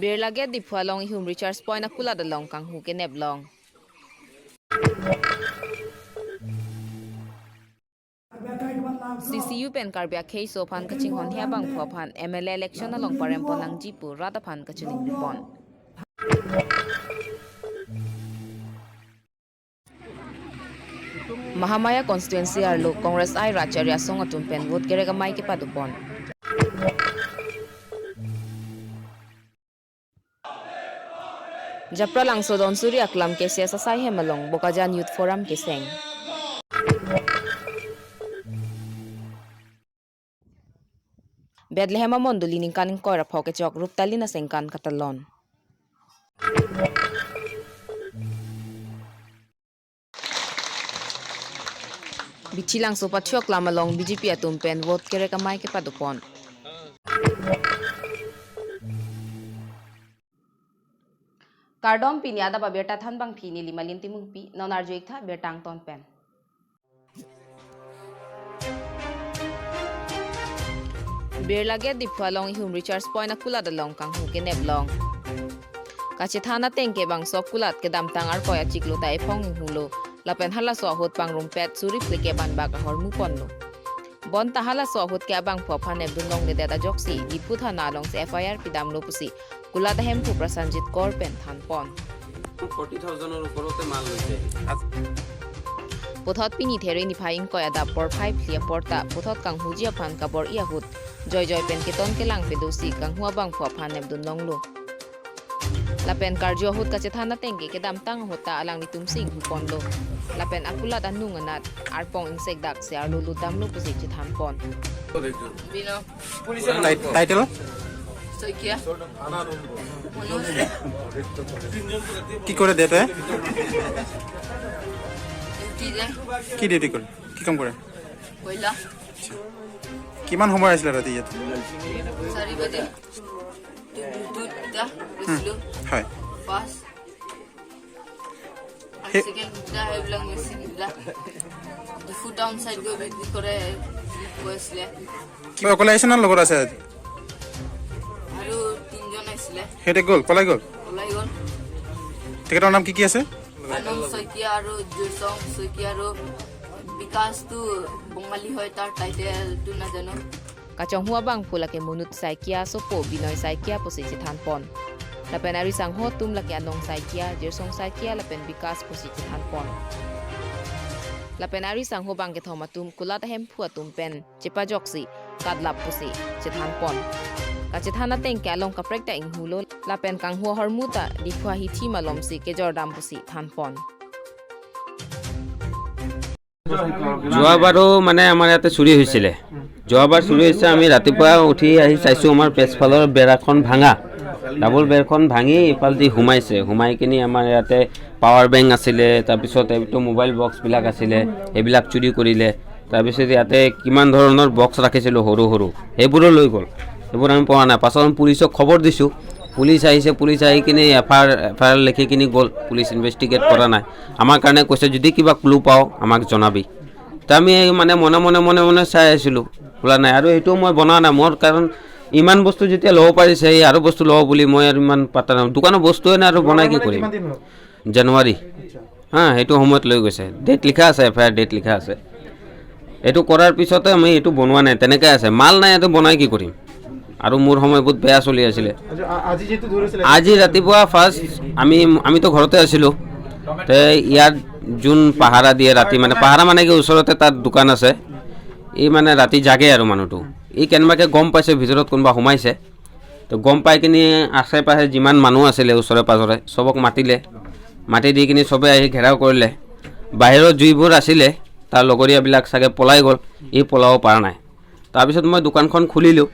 Birlage dipua long hum Richards Point akula da long kang hu ke neb long. CCU pen Karbi case of han kaching hon hiabang phophan MLA election along parempo nang jipu radaphan kachiling ripon. Mahamaya constituency arlo Congress ai Racharya song atum pen vote kerega mai ke padupon. Japra langso don suri aklam ke sia sasai hemalong Bokajan Youth Forum ke seng. Bedlehema monduli ning kaning koira phoke chok ruptali na sengkan katalon. Bichilang so patyok lamalong BJP atum pen vote kereka mai ke padupon. Kardom pinyada ba beta than bang phini limalin timung pi nonar joik tha betang ton pen. Birlage dipua long hum Richards Point akula da long kang hu ke neb long. Kache thana tengke bang sok kulat ke dam tang ar koya chiklo tai phong hunglo lapen hala so hot pang rumpet suri plike ban ba ka hormu ponlo. Bon ta hala so hot ke abang phopha neb dun long de da joksi dipu thana long se FIR pidam lo pusi kulat hem phu Prasanjit kor pen than pon 40,000 or uporote mal hoise Pothot pini there ni phaing koya da por 5 lia porta pothot kang hujia phan ka bor ia hut joy pen ke ton ke lang pe dosi kang hua bang phopha neb dun long lo lapen karjo hut ka chethana tengke ke dam tang hota alang ni tumsing hu pon lo lapen akula da nunganat arpong insek dak se arlo lu dam lo pusi chethan pon bino police title soikia কি করে দেতে কি duty কৰে কি কাম কৰে কইলা কিমান সময় আছিল ৰাতি ইয়াত 4 বাজে দুটা বুঝলো হয় পাস সেকেন্ড দা হেবলাং মেসিং দা দি ফুট ডাউন সাইড গো বিক্রি করে বসলে কি অকলে আছে না লগত আছে আৰু তিনজন আছিলে হেতে গল পলাই গল তেখেতৰ নাম কি আছে আনন্দ শইকীয়া আৰু জুসং শইকীয়া আৰু বিকাশ তো বঙালী হয় তাৰ টাইটেলটো নাজানো kachong hua bang phulake munut saikia sopo binoy saikia posi chithan pon lapen ari sangho tum lake anong saikia jersong saikia lapen bikas posi chithan pon lapen ari sangho bang ke thoma tum kulat hem phua tum pen chepa joksi kadlap posi chithan pon kachithana teng ke along ka prekta inghulo lapen kang hua hormuta dikhwa hi thi malom si ke jordam posi than pon যোৱাবাৰো মানে আমাৰ ইয়াতে চুৰি হৈছিলে যোৱাবাৰ চুৰি হৈছে আমি ৰাতিপুৱা উঠি আহি চাইছোঁ আমাৰ পেছফালৰ বেৰাখন ভাঙা ডাবল বেৰখন ভাঙি ইফালদি সোমাই কিনি আমাৰ ইয়াতে পাৱাৰ বেংক আছিলে তাৰপিছত এইটো মোবাইল বক্সবিলাক আছিলে এইবিলাক চুৰি কৰিলে তাৰপিছত ইয়াতে কিমান ধৰণৰ বক্স ৰাখিছিলোঁ সৰু সৰু সেইবোৰো লৈ গ'ল এইবোৰ আমি পোৱা নাই পাছত পুলিচক খবৰ দিছোঁ পুলিচ আহিছে পুলিচ আহি কিনি এফআইআৰ লিখি কিনি গ'ল পুলিচ ইনভেষ্টিগেট কৰা নাই আমাৰ কাৰণে কৈছে যদি কিবা ক্লু পাওঁ আমাক জনাবি তো আমি মানে মনে চাই আছিলোঁ খোলা নাই আৰু এইটো মই বনোৱা নাই মোৰ কাৰণ ইমান বস্তু যেতিয়া ল'ব পাৰিছে আৰু বস্তু ল'ব বুলি মই আৰু ইমান পাতা নাই দোকানৰ বস্তুৱে নাই আৰু বনাই কি কৰিম জানুৱাৰী সেইটো সময়ত লৈ গৈছে ডেট লিখা আছে এফআইআৰ ডেট লিখা আছে এইটো কৰাৰ পিছতে আমি এইটো বনোৱা নাই তেনেকৈ আছে মাল নাই এইটো বনাই কি কৰিম আৰু মোৰ সময় বহুত বেয়া চলি আছিলে আজি ৰাতিপুৱা ফাৰ্ষ্ট আমিতো ঘৰতে আছিলোঁ তে ইয়াত যোন পাহাৰা দিয়ে ৰাতি মানে পাহাৰা মানে কি ওচৰতে তাত দোকান আছে এই মানে ৰাতি জাগে আৰু মানুহটো এই কেনেবাকৈ গম পাইছে ভিতৰত কোনোবা সোমাইছে তো গম পাই কিনি আশে পাশে যিমান মানুহ আছিলে ওচৰে পাজৰে চবক মাতি দি কিনি চবে আহি ঘেৰাও কৰিলে বাহিৰত জুইবোৰ আছিলে তাৰ লগৰীয়াবিলাক চাগে পলাই গ'ল এই পলাব পৰা নাই তাৰপিছত মই দোকানখন খুলিলোঁ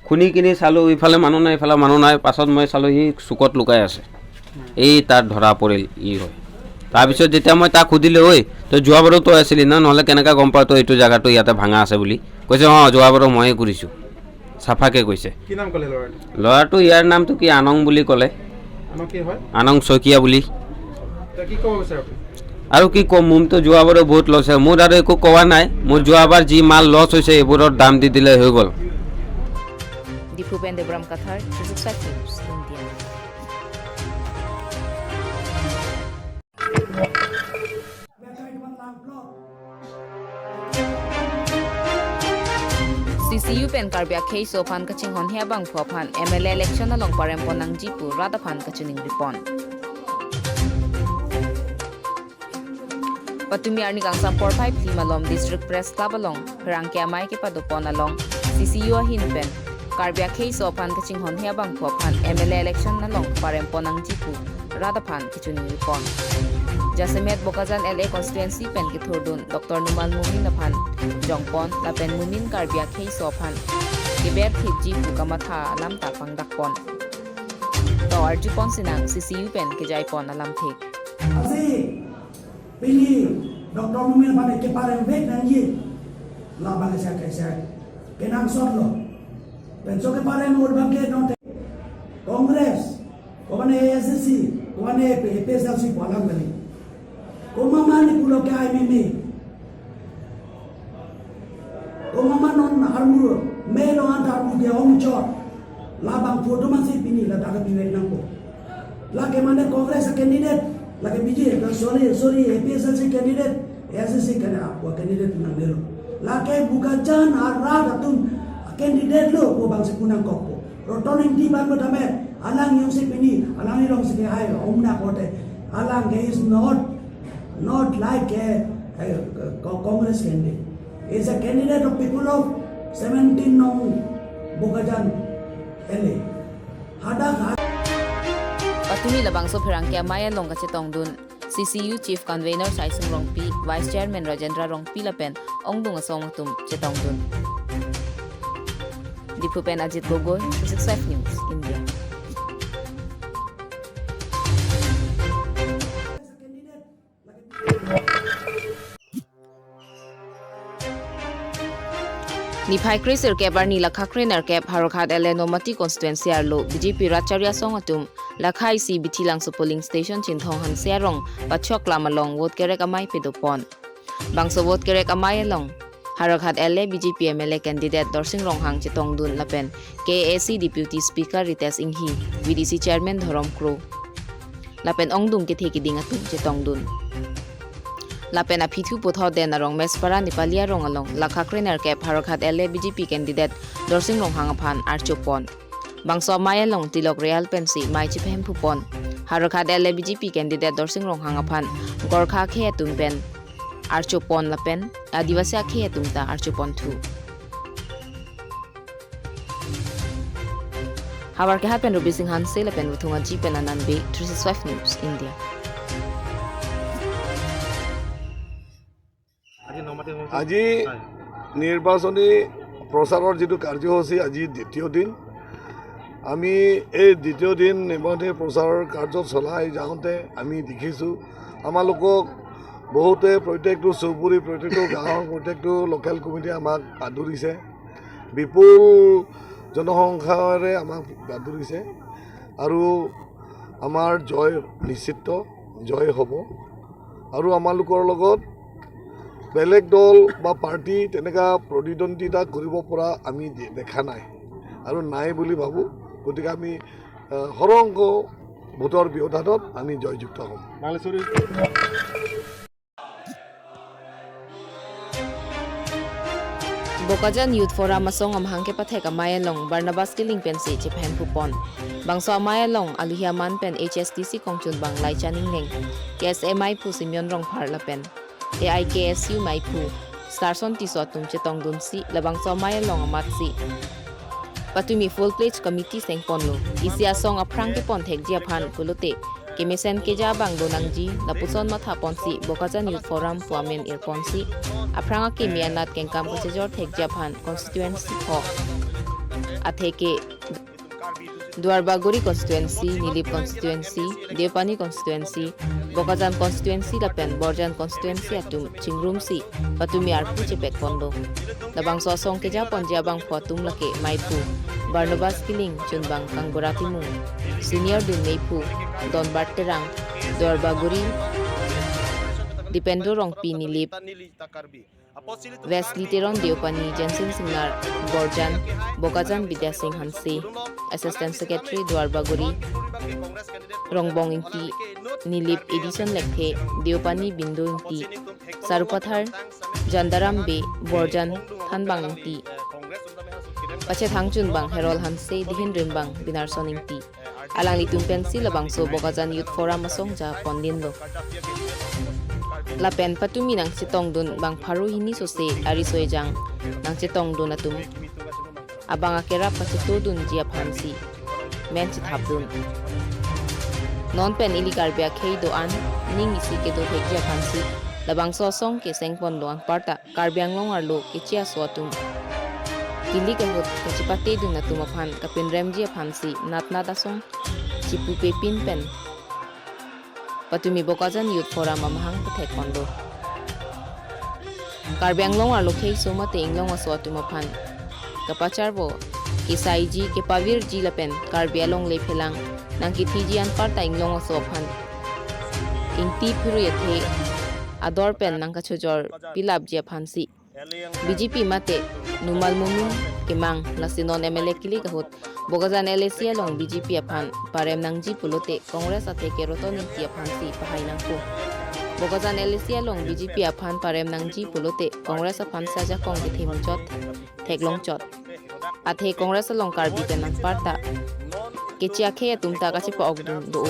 খুনি কিনি চালোঁ ইফালে মানুহ নাই ইফালে মানুহ নাই পাছত মই চালোঁ সি চুকত লুকাই আছে এই তাত ধৰা পৰিল হয় তাৰপিছত যেতিয়া মই তাক সুধিলোঁ ঐ তই যোৱাবাৰো তই আছিলি নহ'লে কেনেকৈ গম পাৱ তই এইটো জেগাটো ইয়াতে ভাঙা আছে বুলি কৈছে যোৱাবাৰো ময়ে কৰিছোঁ চাফাকৈ কৈছে ল'ৰাটো ইয়াৰ নামটো কি আনং বুলি ক'লে আনং শইকীয়া বুলি আৰু কি ক'ম মোৰতো যোৱাবাৰো বহুত লছ হৈছে মোৰ আৰু একো কোৱা নাই মোৰ যোৱাবাৰ যি মাল লছ হৈছে এইবোৰৰ দাম দি দিলে হৈ গ'ল Dipupende Bram Qatar, 365 News, India. CCU pen Karbi K so phan kaching hon hia bang pho phan MLA election along parem ponang jipu rada phan kachuning ripon Patumi arni gang sam 45 Limalom District Press Club along Rangkya mai ke padupon along CCU hin pen Karbi K so phan kaching hon hia bang pho phan MLA election along parem ponang jipu rada phan kachuning ripon Jasemet Bokazan LA constituency pen ki thordun Dr. Numal Mumin Naphan Jongpon la pen Mumin Karbia K Sophan Kiber Thipji Pukamatha alam ta pangdakpon To Arjupon Sinang CCU pen ki jaipon alam thik Asi Pili Dr. Mumin Naphan ke pareng vek nangi la balesa kaisa kenang sotlo penso ke pareng ur bangke note Congress komane ASC komane PSLC polang bali Komamani pulo ke ay mimi. Komamanon harmuro melo anta harmuro ke omchor. Labang foto masih pini la daga piwek nangko. Lagi mana Kongres candidate, lagi BJ, sorry APSLC candidate, ASC candidate nangero. Lagi bukan jan arah atun candidate lo ko bang sekunang kokpo. Rotoning di ban betame alang yung si pini, alang irong si hay omna kote. Alang is not like a Congress candidate. He is a candidate of people of 17 Nong Bogajan LA. Patumi labang so Rangkya Maya long kachetong dun CCU Chief Convener Saisung Rongpi Vice Chairman Rajendra Rongpi lapen ongdung asong tum chetong dun Dipupen Ajit Gogoi 365 News India Niphai Krisir Kebar ni Lakhakrener Kep Harokhat Elenomati constituency arlo BJP Racharya Songatum Lakhai si Bithilang su polling station Chinthong Han Serong Pachok Lamalong vote kerek amai pedopon Bangso vote kerek amai along Harokhat LA BJP MLA candidate Dorsing Ronghang Chitong Dun Lapen KAC Deputy Speaker Rites Inghi VDC Chairman Thorom Kro Lapen Ongdung Kitheki Dingatum Chitong Dun Lapen apithu putho den arong mespara Nepalia rong along Lakhakrener Kep Harokhat LA BJP candidate Dorsing Ronghang aphan Archopon Bangso Maya long Tilok Real Pensi Mai Chiphem Pupon Harokhat LA BJP candidate Dorsing Ronghang aphan Gorkha Khe Tumpen Archopon Lapen Adivasi Khe Tumta Archopon 2 Habar ke hapen Ruby Singh Han se lapen Wuthunga Jipen Ananbe 365 News India আজি নিৰ্বাচনী প্ৰচাৰৰ যিটো কাৰ্যসূচী আজি দ্বিতীয় দিন আমি এই দ্বিতীয় দিন নিৰ্বাচনী প্ৰচাৰৰ কাৰ্য চলাই যাওঁতে আমি দেখিছোঁ আমালোকক বহুতে প্ৰত্যেকটো চুবুৰী প্ৰত্যেকটো গাঁৱৰ প্ৰত্যেকটো লোকেল কমিটিয়ে আমাক আদৰিছে বিপুল জনসংখ্যাৰে আমাক আদৰিছে আৰু আমাৰ জয় নিশ্চিত জয় হ'ব আৰু আমালোকৰ লগত বেলেগ দল বা পাৰ্টি তেনেকা প্ৰতিদ্বন্দ্বিতা কৰিব পৰা আমি দেখা নাই আৰু নাই বুলি ভাবোঁ গতিকে আমি হৰংক ভোটৰ ব্যৱধানত আমি জয়যুক্ত হ'ম Bokajan Youth Forum masong amhang ke pathek amaya long Barnabas Killing Pensi Chiphem Pupon Bangso amaya long Aluhiaman pen HSTC Kongchun Bang Lai Chaning Ning KSMI Pu Simyon Rong Phar Lapen AIKSU Maipu Starson Tisotum Chetong Dunsi Labang Somaya Long Amatsi Patumi Full Pledge Committee Sengponlo Isia Song Aprang ke Pontek Japan Kulute Kimisen Keja Bang Donangji Lapuson Matha Ponsi Bokajan Youth Forum Puamen Irponsi Apranga Kimianat Kenkam Kosejor Tek Japan Constituency Ho Atheke Duarbaguri Constituency, Nilip Constituency, Deopani Constituency, Bokajan Constituency, Lapen, Borjan Constituency, Atum, Chingrumsi, Patumi Arpu Chepek Pondo. Labang Sosong Keja Ponjabang Potum Lake, Maipu, Barnabas Kiling, Chunbang, Kangboratimu, Senior Dun Maipu, Don Barterang, Duarbaguri, Dipendo Rongpi Nilip, West Literon Deopani, Jensen Singar, Borjan, Bokajan Bidya Singh Hansi, Assistant Secretary Duarbaguri, Rongbong Inti, Nilip Edison Lekhe, Deopani Bindu Inti, Sarupathar, Jandaram Be, Borjan Thanbang Inti, Pachet hangchun bang Herol Hanse dihin rimbang binar soningti. Alang litung pensi labang so Bokazan Youth Forum masong ja pondin lo. Lapen patumi nang sitong dun bang paru hini sose ari soejang nang sitong dun atum. Abang akera pacito dun jia pansi. Men sit habdun. Non pen ili Karbi akei do an ning isi ke do hek jia pansi. Labang so song ke sengpon lo ang parta Karbi ang long arlo ke chia so atum. Kili kahut kacipate dun na tumapan kapin remji apansi nat asong cipu pepin pen patumi Bokazan Youth Forum mamahang patek kondo Karbi ang long arlo kei soma te inglong aso tumapan kapachar bo kisai ji ke pavir ji lapen Karbi along le phelang nang kitiji an parta inglong aso pan ingti phiru yathe ador pen nang kachojor pilap ji apansi BJP mate numal mumin kemang lasinon MLA kili kahut Bokazan LSC long BJP apan parem nangji pulote Kongres ate keroton ti apan si pahay nang ko Bokazan LSC long BJP apan parem nangji pulote Kongres apan saja kong githimon chot theklong chot ate Kongres long Karbi penang parta kechia khe tumta kachi pa ogdun do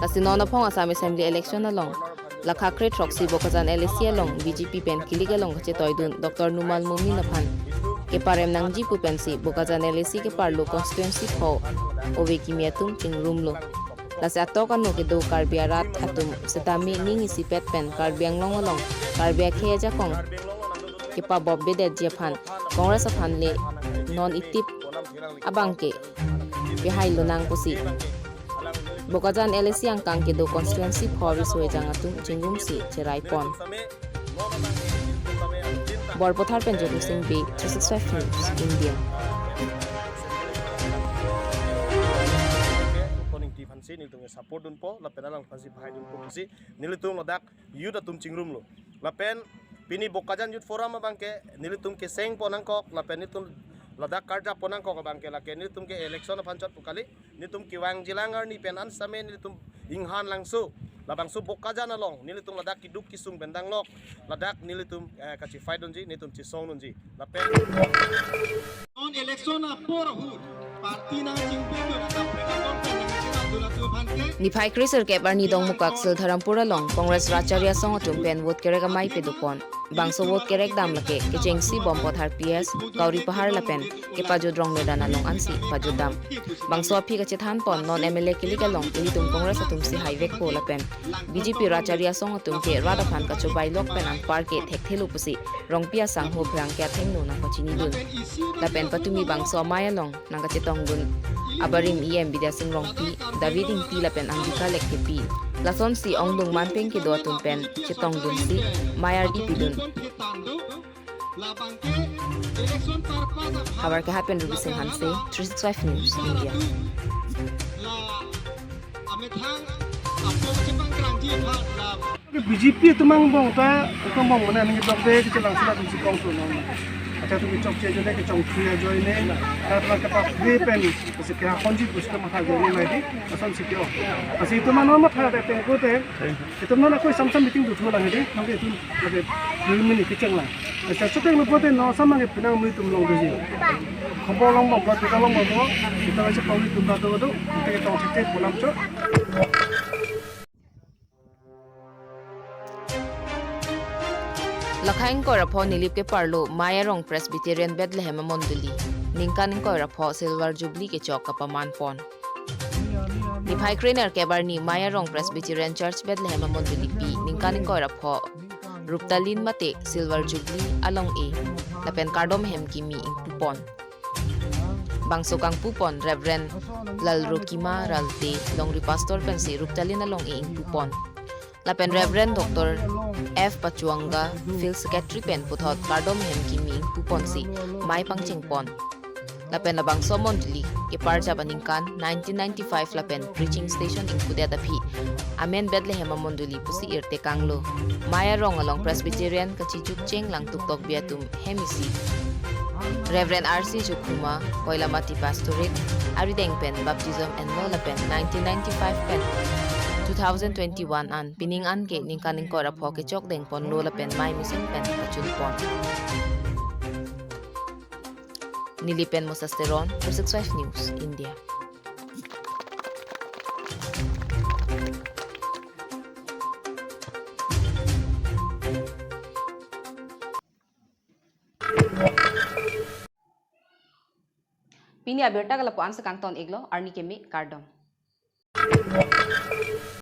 lasinon apong Assam Assembly election along Lakhakre Troxy Bokazan LSC along BJP pen kiligalong kache toydun Dr. Numal Mumin apan ke parem nangji pu pensi Bokazan LSC ke parlo constituency pho ove kimiatum chingrum lo lase atok anu ke do Karbi arat atum setami ning isi pet pen Karbi ang long along Karbi akhe ja kong ke pa bobbe de jepan Kongres apan le non itip abangke bihai lo nang posi Bokazan LSC ang kang kedo constituency phoris wejang atum chingum si cherai pon Borpothar Penjatu Singh B 365 News India Fansi nilitung support dun po lapen alang fansi bahay dun po kasi nilitung ladak youth atum chingrum lo lapen pini Bokazan Youth Forum bangke nilitung ke seng po nangkok lapen nilitung ladak karja po nangkok bangke lake nilitung ke election pancot pukali nilitung ki wang jilangar ni penan same nilitung inghan langsu labang su Bokazan along nilitung ladak kiduk kisung bendang lok ladak nilitung kachi fight donji nilitung chisong donji lapen on election por hud parti na chingpe do na tapre kon Niphai Kriser ke barni dong mukak sil Dharampura long Kongres Racharya song atum pen vote kerek amai pe dupon bangso vote kerek dam lake ke jengsi bompot har PS kauri pahar lapen ke paju drong medana long ansi paju dam bangso aphi ke chethan pon non MLA kili ka long ili tum Kongres atum si highway ko lapen BJP Racharya song atum ke rada phan ka chobai lok pen an par ke thek thelu pusi rong pia sang ho brang kya theng no na pachini dun lapen patumi bangso amaya long nang ka chetong dun abarim Bidya Singh Rongpi David Pi lapen Angika lekhe pi lason si ongdung manpeng ke do tum pen chitong dun si mayar di pidun kabar ke happen Ruby Singh Hanse 365 News India BJP tumang bong ta tumang mana ni dok de ke lang sila tu kong tu no acha tu chok che jole ke chong khia joy ne ta la ka pa de pen se ke konji pusta ma ha jole mai di asan sikyo asi tu mano ma tha de pen ko te itu mana koi sam meeting du thula ngi nang ke tu lage 2 minute ke chang la acha chote no pote no sama ke pinang mi tum long de ji khobor long bong ba ta long bong ko kita acha pauli tu ta do ke tong thite bolam cho Lakhain ko rapho nilip ke parlo Mayarong Presbyterian Bethlehem Monduli ningkanin ko rapho Silver Jubilee ke chok kapaman pon Niphai Krainer ke barni Mayarong Presbyterian Church Bethlehem Monduli pi ningkanin ko rapho Ruptalin mate Silver Jubilee along e lapen kardom hem kimi ingpupon bangso kang pupon Reverend Lalrokima Ralte longri pastor pensi Ruptalin along e ingpupon lapen Reverend Dr. F. Pachuanga, Field Secretary Pen Puthot Kardom Hem Kimi Pupon si Mai Pangching Pon. Lapen labang Somondli, ke Parja Baningkan, 1995 lapen Preaching Station in Kudetapi. Amen Bethlehem Amonduli Pusi Irte Kanglo. Maya Rong along Presbyterian Kachijuk Cheng lang Tuktok Biatum Hemisi. Reverend R.C. Jukuma, Koilamati Pastorate, Arideng Pen Baptism and Lola Pen, 1995 Pen. 2021 an piningan ke ningkaning ko rapho ke chok deng pon lola pen mai mission pen pachun pon Nilipen Mosasteron for 65 News, India. Pini abirta gala puan sa kangton iglo arni kemi kardom.